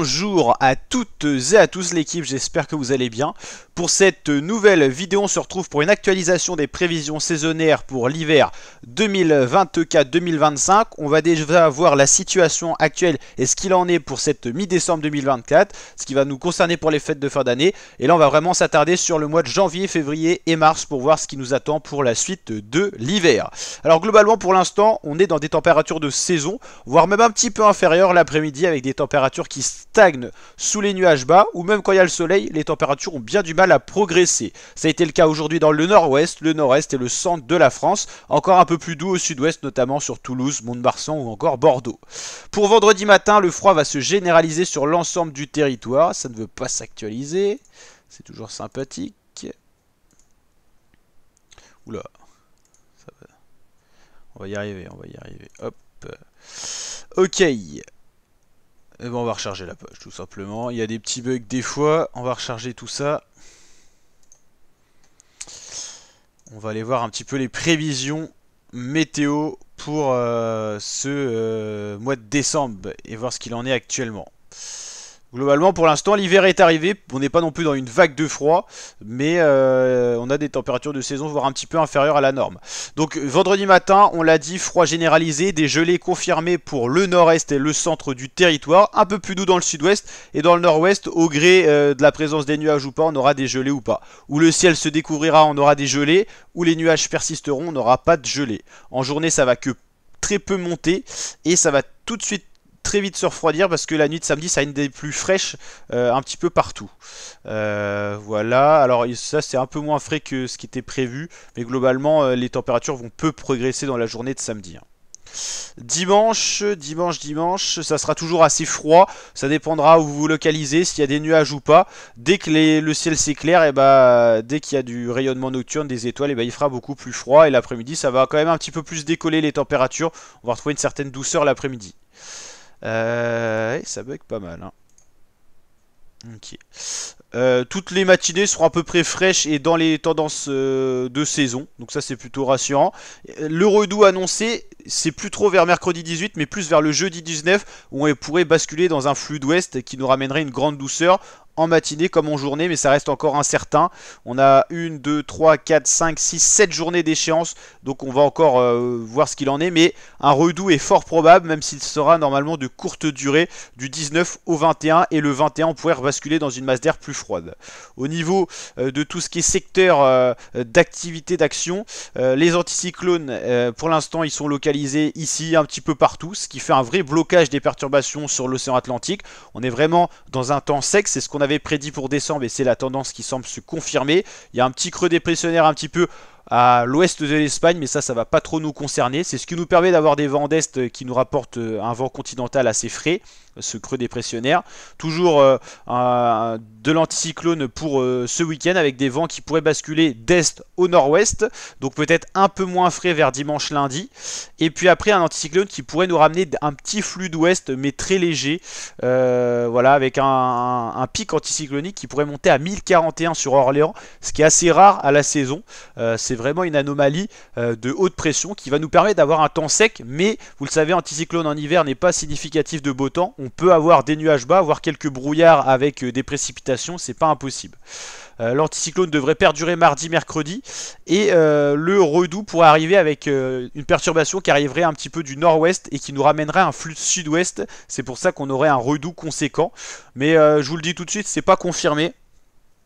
Bonjour à toutes et à tous l'équipe, j'espère que vous allez bien. Pour cette nouvelle vidéo, on se retrouve pour une actualisation des prévisions saisonnières pour l'hiver 2024-2025. On va déjà voir la situation actuelle et ce qu'il en est pour cette mi-décembre 2024, ce qui va nous concerner pour les fêtes de fin d'année. Et là, on va vraiment s'attarder sur le mois de janvier, février et mars pour voir ce qui nous attend pour la suite de l'hiver. Alors globalement, pour l'instant, on est dans des températures de saison, voire même un petit peu inférieures l'après-midi avec des températures qui stagnent sous les nuages bas, ou même quand il y a le soleil, les températures ont bien du mal à progresser. Ça a été le cas aujourd'hui dans le nord-ouest, le nord-est et le centre de la France, encore un peu plus doux au sud-ouest, notamment sur Toulouse, Mont-de-Marsan ou encore Bordeaux. Pour vendredi matin, le froid va se généraliser sur l'ensemble du territoire, ça ne veut pas s'actualiser, c'est toujours sympathique. Oula, ça va. On va y arriver, hop. Ok. Et bon, on va recharger la page tout simplement. Il y a des petits bugs des fois. On va recharger tout ça. On va aller voir un petit peu les prévisions météo pour ce mois de décembre et voir ce qu'il en est actuellement. Globalement, pour l'instant, l'hiver est arrivé. On n'est pas non plus dans une vague de froid, mais on a des températures de saison voire un petit peu inférieures à la norme. Donc vendredi matin, on l'a dit, froid généralisé, des gelées confirmées pour le nord-est et le centre du territoire, un peu plus doux dans le sud-ouest et dans le nord-ouest, au gré de la présence des nuages ou pas, on aura des gelées ou pas. Où le ciel se découvrira, on aura des gelées, où les nuages persisteront, on n'aura pas de gelées. En journée, ça va que très peu monter et ça va tout de suite très vite se refroidir parce que la nuit de samedi ça a une des plus fraîches un petit peu partout. Voilà, alors ça c'est un peu moins frais que ce qui était prévu, mais globalement les températures vont peu progresser dans la journée de samedi. Dimanche, ça sera toujours assez froid, ça dépendra où vous vous localisez, s'il y a des nuages ou pas. Dès que le ciel s'éclaire, et dès qu'il y a du rayonnement nocturne, des étoiles, il fera beaucoup plus froid et l'après-midi ça va quand même un petit peu plus décoller les températures, on va retrouver une certaine douceur l'après-midi. Ça bug pas mal hein. Ok. Toutes les matinées seront à peu près fraîches et dans les tendances de saison, donc ça c'est plutôt rassurant. Le redout annoncé, c'est plus trop vers mercredi 18 mais plus vers le jeudi 19 où on pourrait basculer dans un flux d'ouest qui nous ramènerait une grande douceur en matinée comme en journée, mais ça reste encore incertain. On a 1, 2, 3, 4, 5, 6, 7 journées d'échéance, donc on va encore voir ce qu'il en est, mais un redout est fort probable, même s'il sera normalement de courte durée, du 19 au 21, et le 21 on pourrait rebasculer dans une masse d'air plus froide. Au niveau de tout ce qui est secteur d'activité, d'action, les anticyclones, pour l'instant ils sont localisés ici, un petit peu partout, ce qui fait un vrai blocage des perturbations sur l'océan Atlantique. On est vraiment dans un temps sec, c'est ce qu'on avait prédit pour décembre et c'est la tendance qui semble se confirmer. Il y a un petit creux dépressionnaire un petit peu à l'ouest de l'Espagne, mais ça va pas trop nous concerner. C'est ce qui nous permet d'avoir des vents d'est qui nous rapportent un vent continental assez frais, ce creux dépressionnaire. Toujours de l'anticyclone pour ce week-end avec des vents qui pourraient basculer d'est au nord-ouest, donc peut-être un peu moins frais vers dimanche lundi. Et puis après un anticyclone qui pourrait nous ramener un petit flux d'ouest mais très léger, voilà, avec un pic anticyclonique qui pourrait monter à 1041 sur Orléans, ce qui est assez rare à la saison. C'est vraiment une anomalie de haute pression qui va nous permettre d'avoir un temps sec, mais vous le savez, anticyclone en hiver n'est pas significatif de beau temps. On peut avoir des nuages bas, voire quelques brouillards avec des précipitations, c'est pas impossible. L'anticyclone devrait perdurer mardi, mercredi, et le redout pourrait arriver avec une perturbation qui arriverait un petit peu du nord-ouest et qui nous ramènerait un flux sud-ouest. C'est pour ça qu'on aurait un redout conséquent, mais je vous le dis tout de suite, c'est pas confirmé.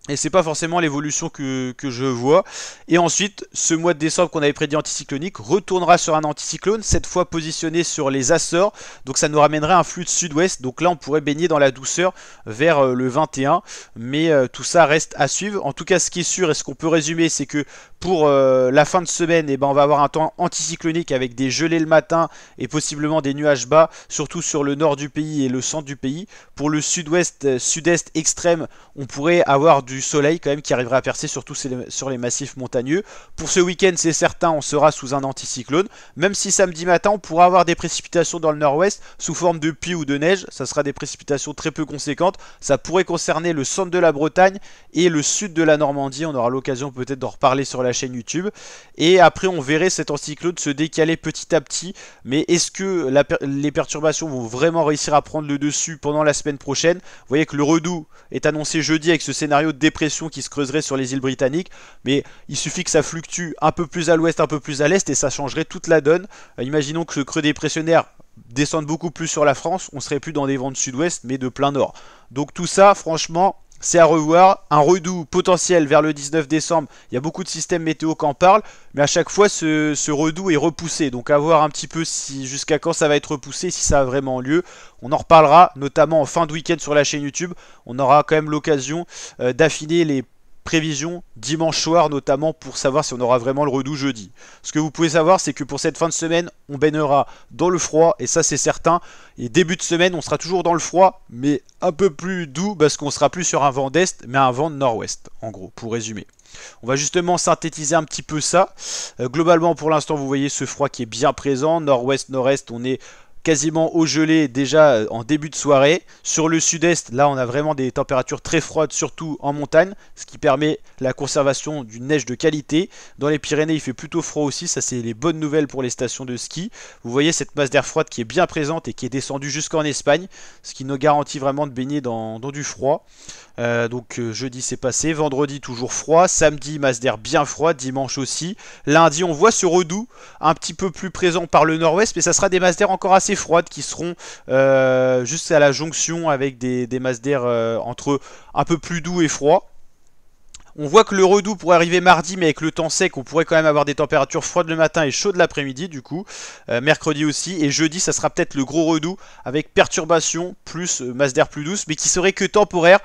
Et c'est pas forcément l'évolution que je vois. Et ensuite, ce mois de décembre qu'on avait prédit anticyclonique retournera sur un anticyclone, cette fois positionné sur les Açores. Donc ça nous ramènerait un flux de sud-ouest. Donc là, on pourrait baigner dans la douceur vers le 21. Mais tout ça reste à suivre. En tout cas, ce qui est sûr et ce qu'on peut résumer, c'est que pour la fin de semaine, on va avoir un temps anticyclonique avec des gelées le matin et possiblement des nuages bas, surtout sur le nord du pays et le centre du pays. Pour le sud-ouest, sud-est extrême, on pourrait avoir du soleil quand même qui arriverait à percer, surtout sur les massifs montagneux. Pour ce week-end, c'est certain, on sera sous un anticyclone. Même si samedi matin, on pourra avoir des précipitations dans le nord-ouest sous forme de pluie ou de neige. Ça sera des précipitations très peu conséquentes. Ça pourrait concerner le centre de la Bretagne et le sud de la Normandie. On aura l'occasion peut-être d'en reparler sur la chaîne YouTube. Et après, on verrait cet anticyclone se décaler petit à petit. Mais est-ce que les perturbations vont vraiment réussir à prendre le dessus pendant la semaine prochaine? Vous voyez que le redout est annoncé jeudi avec ce scénario de dépression qui se creuserait sur les îles britanniques, mais il suffit que ça fluctue un peu plus à l'ouest, un peu plus à l'est et ça changerait toute la donne. Imaginons que ce creux dépressionnaire descende beaucoup plus sur la France, on serait plus dans des vents de sud-ouest mais de plein nord. Donc tout ça, franchement, c'est à revoir. Un redout potentiel vers le 19 décembre. Il y a beaucoup de systèmes météo qui en parlent. Mais à chaque fois, ce redout est repoussé. Donc à voir un petit peu si jusqu'à quand ça va être repoussé, si ça a vraiment lieu. On en reparlera, notamment en fin de week-end sur la chaîne YouTube. On aura quand même l'occasion d'affiner les prévisions dimanche soir, notamment pour savoir si on aura vraiment le redout jeudi. Ce que vous pouvez savoir, c'est que pour cette fin de semaine, on baignera dans le froid, et ça c'est certain. Et début de semaine, on sera toujours dans le froid, mais un peu plus doux, parce qu'on sera plus sur un vent d'est, mais un vent de nord-ouest, en gros, pour résumer. On va justement synthétiser un petit peu ça. Globalement, pour l'instant, vous voyez ce froid qui est bien présent. Nord-ouest, nord-est, on est quasiment au gelé déjà en début de soirée. Sur le sud-est, là on a vraiment des températures très froides, surtout en montagne, ce qui permet la conservation d'une neige de qualité. Dans les Pyrénées, il fait plutôt froid aussi, ça c'est les bonnes nouvelles pour les stations de ski. Vous voyez cette masse d'air froide qui est bien présente et qui est descendue jusqu'en Espagne, ce qui nous garantit vraiment de baigner dans du froid. Jeudi c'est passé, vendredi toujours froid, samedi masse d'air bien froid, dimanche aussi. Lundi on voit ce redout un petit peu plus présent par le nord-ouest, mais ça sera des masses d'air encore assez froides qui seront juste à la jonction avec des masses d'air entre un peu plus doux et froid. On voit que le redout pourrait arriver mardi, mais avec le temps sec, on pourrait quand même avoir des températures froides le matin et chaudes l'après-midi, du coup. Mercredi aussi. Et jeudi, ça sera peut-être le gros redout avec perturbation plus masse d'air plus douce, mais qui serait que temporaire.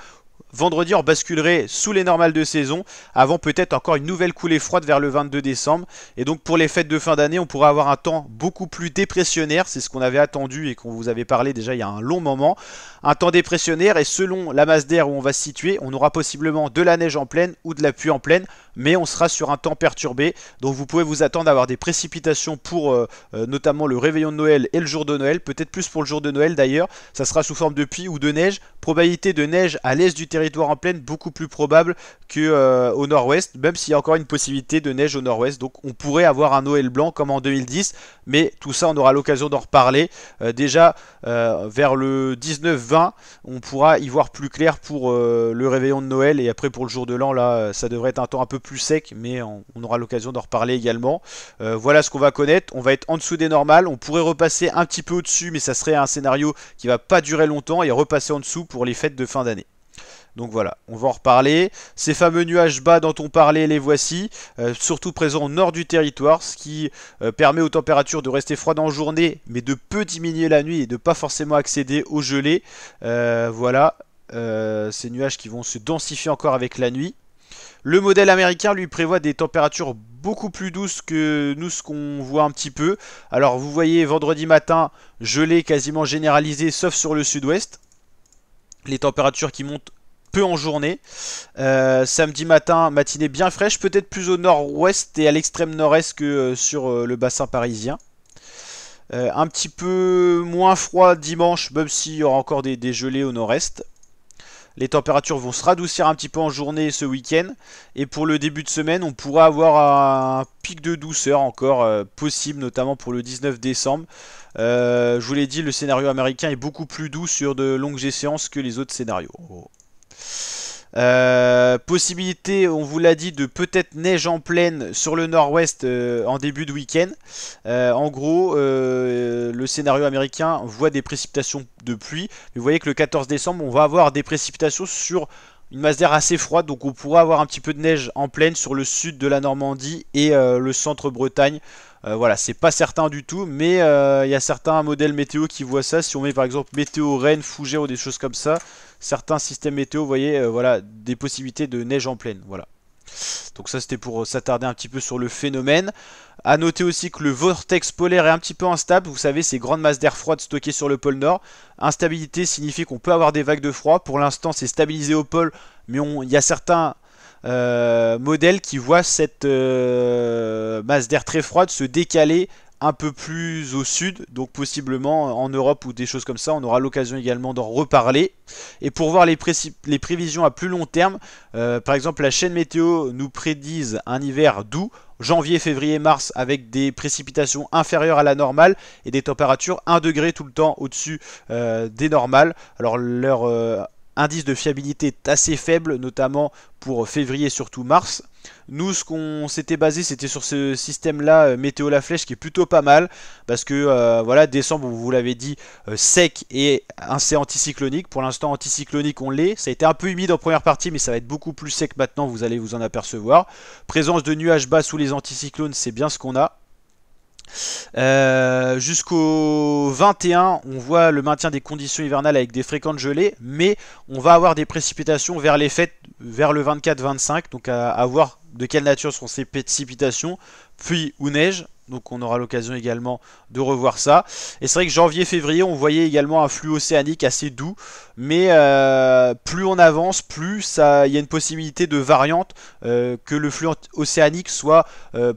Vendredi, on basculerait sous les normales de saison, avant peut-être encore une nouvelle coulée froide vers le 22 décembre. Et donc pour les fêtes de fin d'année, on pourrait avoir un temps beaucoup plus dépressionnaire, c'est ce qu'on avait attendu et qu'on vous avait parlé déjà il y a un long moment. Un temps dépressionnaire, et selon la masse d'air où on va se situer, on aura possiblement de la neige en pleine ou de la pluie en pleine, mais on sera sur un temps perturbé. Donc vous pouvez vous attendre à avoir des précipitations pour notamment le réveillon de Noël et le jour de Noël, peut-être plus pour le jour de Noël d'ailleurs. Ça sera sous forme de pluie ou de neige. Probabilité de neige à l'est du territoire en pleine beaucoup plus probable qu'au nord-ouest, même s'il y a encore une possibilité de neige au nord-ouest. Donc on pourrait avoir un Noël blanc comme en 2010, mais tout ça on aura l'occasion d'en reparler. Déjà vers le 19-20, on pourra y voir plus clair pour le réveillon de Noël, et après pour le jour de l'an, là ça devrait être un temps un peu plus sec, mais on aura l'occasion d'en reparler également. Voilà ce qu'on va connaître. On va être en dessous des normales, on pourrait repasser un petit peu au-dessus, mais ça serait un scénario qui va pas durer longtemps, et repasser en dessous pour les fêtes de fin d'année. Donc voilà, on va en reparler. Ces fameux nuages bas dont on parlait, les voici, surtout présents au nord du territoire, ce qui permet aux températures de rester froides en journée, mais de peu diminuer la nuit et de pas forcément accéder au gelé. Voilà, ces nuages qui vont se densifier encore avec la nuit. Le modèle américain lui prévoit des températures beaucoup plus douces que nous, ce qu'on voit un petit peu. Alors vous voyez vendredi matin, gelé quasiment généralisé sauf sur le sud-ouest. Les températures qui montent peu en journée. Samedi matin, matinée bien fraîche, peut-être plus au nord-ouest et à l'extrême nord-est que sur le bassin parisien. Un petit peu moins froid dimanche, même s'il y aura encore des gelées au nord-est. Les températures vont se radoucir un petit peu en journée ce week-end. Et pour le début de semaine, on pourra avoir un pic de douceur encore possible, notamment pour le 19 décembre. Je vous l'ai dit, le scénario américain est beaucoup plus doux sur de longues échéances que les autres scénarios. Possibilité, on vous l'a dit, de peut-être neige en pleine sur le nord-ouest en début de week-end. En gros, le scénario américain voit des précipitations de pluie. Mais vous voyez que le 14 décembre, on va avoir des précipitations sur une masse d'air assez froide. Donc on pourra avoir un petit peu de neige en pleine sur le sud de la Normandie et le centre Bretagne. Voilà, c'est pas certain du tout, mais il y a certains modèles météo qui voient ça. Si on met par exemple météo Rennes, Fougères ou des choses comme ça, certains systèmes météo, vous voyez, voilà, des possibilités de neige en pleine. Voilà. Donc ça c'était pour s'attarder un petit peu sur le phénomène. A noter aussi que le vortex polaire est un petit peu instable. Vous savez, ces grandes masses d'air froide stockées sur le pôle Nord. Instabilité signifie qu'on peut avoir des vagues de froid. Pour l'instant, c'est stabilisé au pôle, mais il y a certains modèles qui voient cette masse d'air très froide se décaler un peu plus au sud, donc possiblement en Europe ou des choses comme ça. On aura l'occasion également d'en reparler. Et pour voir les prévisions à plus long terme, par exemple la chaîne météo nous prédise un hiver doux, janvier, février, mars, avec des précipitations inférieures à la normale et des températures 1 degré tout le temps au-dessus des normales. Alors leur indice de fiabilité est assez faible, notamment pour février, surtout mars. Nous, ce qu'on s'était basé, c'était sur ce système-là, météo la flèche, qui est plutôt pas mal, parce que voilà, décembre, vous l'avez dit, sec et assez anticyclonique. Pour l'instant, anticyclonique, on l'est. Ça a été un peu humide en première partie, mais ça va être beaucoup plus sec maintenant, vous allez vous en apercevoir. Présence de nuages bas sous les anticyclones, c'est bien ce qu'on a. Jusqu'au 21, on voit le maintien des conditions hivernales avec des fréquentes gelées, mais on va avoir des précipitations vers les fêtes, vers le 24-25, donc à voir de quelle nature seront ces précipitations, pluie ou neige. Donc on aura l'occasion également de revoir ça. Et c'est vrai que janvier-février, on voyait également un flux océanique assez doux. Mais plus on avance, plus il y a une possibilité de variante, que le flux océanique soit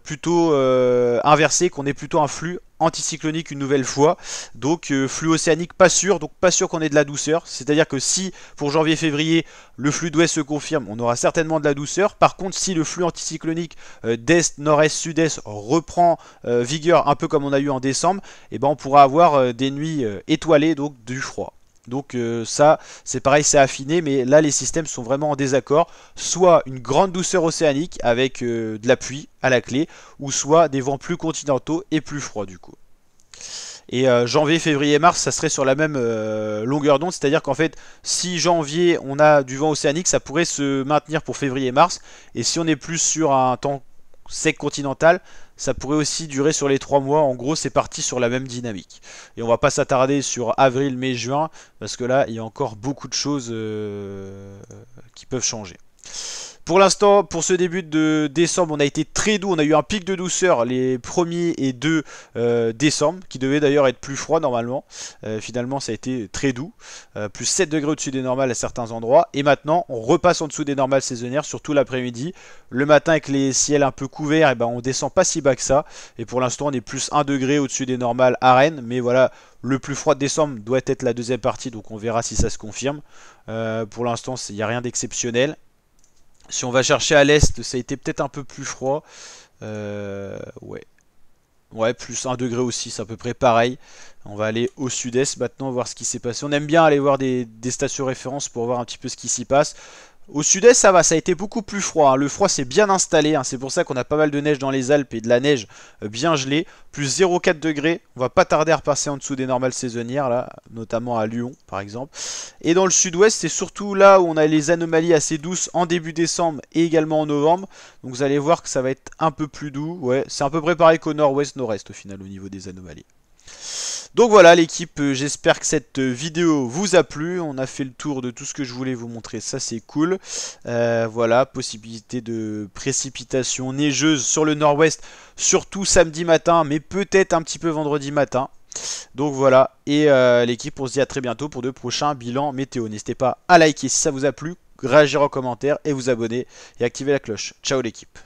plutôt inversé, qu'on ait plutôt un flux anticyclonique une nouvelle fois. Donc flux océanique pas sûr, donc pas sûr qu'on ait de la douceur. C'est-à-dire que si pour janvier-février le flux d'ouest se confirme, on aura certainement de la douceur. Par contre, si le flux anticyclonique d'est, nord-est, sud-est reprend vigueur un peu comme on a eu en décembre, et ben on pourra avoir des nuits étoilées, donc du froid. Donc ça, c'est pareil, c'est affiné, mais là les systèmes sont vraiment en désaccord. Soit une grande douceur océanique avec de la pluie à la clé, ou soit des vents plus continentaux et plus froids du coup. Et janvier, février, mars, ça serait sur la même longueur d'onde, c'est-à-dire qu'en fait, si janvier on a du vent océanique, ça pourrait se maintenir pour février-mars, et si on est plus sur un temps sec continental, ça pourrait aussi durer sur les 3 mois. En gros, c'est parti sur la même dynamique. Et on va pas s'attarder sur avril, mai, juin, parce que là, il y a encore beaucoup de choses qui peuvent changer. Pour l'instant, pour ce début de décembre, on a été très doux. On a eu un pic de douceur les 1er et 2 décembre, qui devait d'ailleurs être plus froid normalement. Finalement, ça a été très doux. Plus 7 degrés au-dessus des normales à certains endroits. Et maintenant, on repasse en dessous des normales saisonnières, surtout l'après-midi. Le matin, avec les ciels un peu couverts, et ben, on descend pas si bas que ça. Et pour l'instant, on est plus 1 degré au-dessus des normales à Rennes. Mais voilà, le plus froid de décembre doit être la deuxième partie, donc on verra si ça se confirme. Pour l'instant, il n'y a rien d'exceptionnel. Si on va chercher à l'est, ça a été peut-être un peu plus froid. Ouais. Ouais, plus 1 degré aussi, c'est à peu près pareil. On va aller au sud-est maintenant, voir ce qui s'est passé. On aime bien aller voir des stations références pour voir un petit peu ce qui s'y passe. Au sud-est, ça va, ça a été beaucoup plus froid. Hein. Le froid s'est bien installé. Hein. C'est pour ça qu'on a pas mal de neige dans les Alpes et de la neige bien gelée. Plus 0,4 degrés. On va pas tarder à repasser en dessous des normales saisonnières, là, notamment à Lyon, par exemple. Et dans le sud-ouest, c'est surtout là où on a les anomalies assez douces en début décembre et également en novembre. Donc vous allez voir que ça va être un peu plus doux. Ouais, c'est à peu près pareil qu'au nord-ouest, nord-est au final au niveau des anomalies. Donc voilà l'équipe, j'espère que cette vidéo vous a plu. On a fait le tour de tout ce que je voulais vous montrer, ça c'est cool. Voilà, possibilité de précipitation neigeuse sur le nord-ouest, surtout samedi matin, mais peut-être un petit peu vendredi matin. Donc voilà, et l'équipe, on se dit à très bientôt pour de prochains bilans météo. N'hésitez pas à liker si ça vous a plu, réagir en commentaire et vous abonner et activer la cloche. Ciao l'équipe.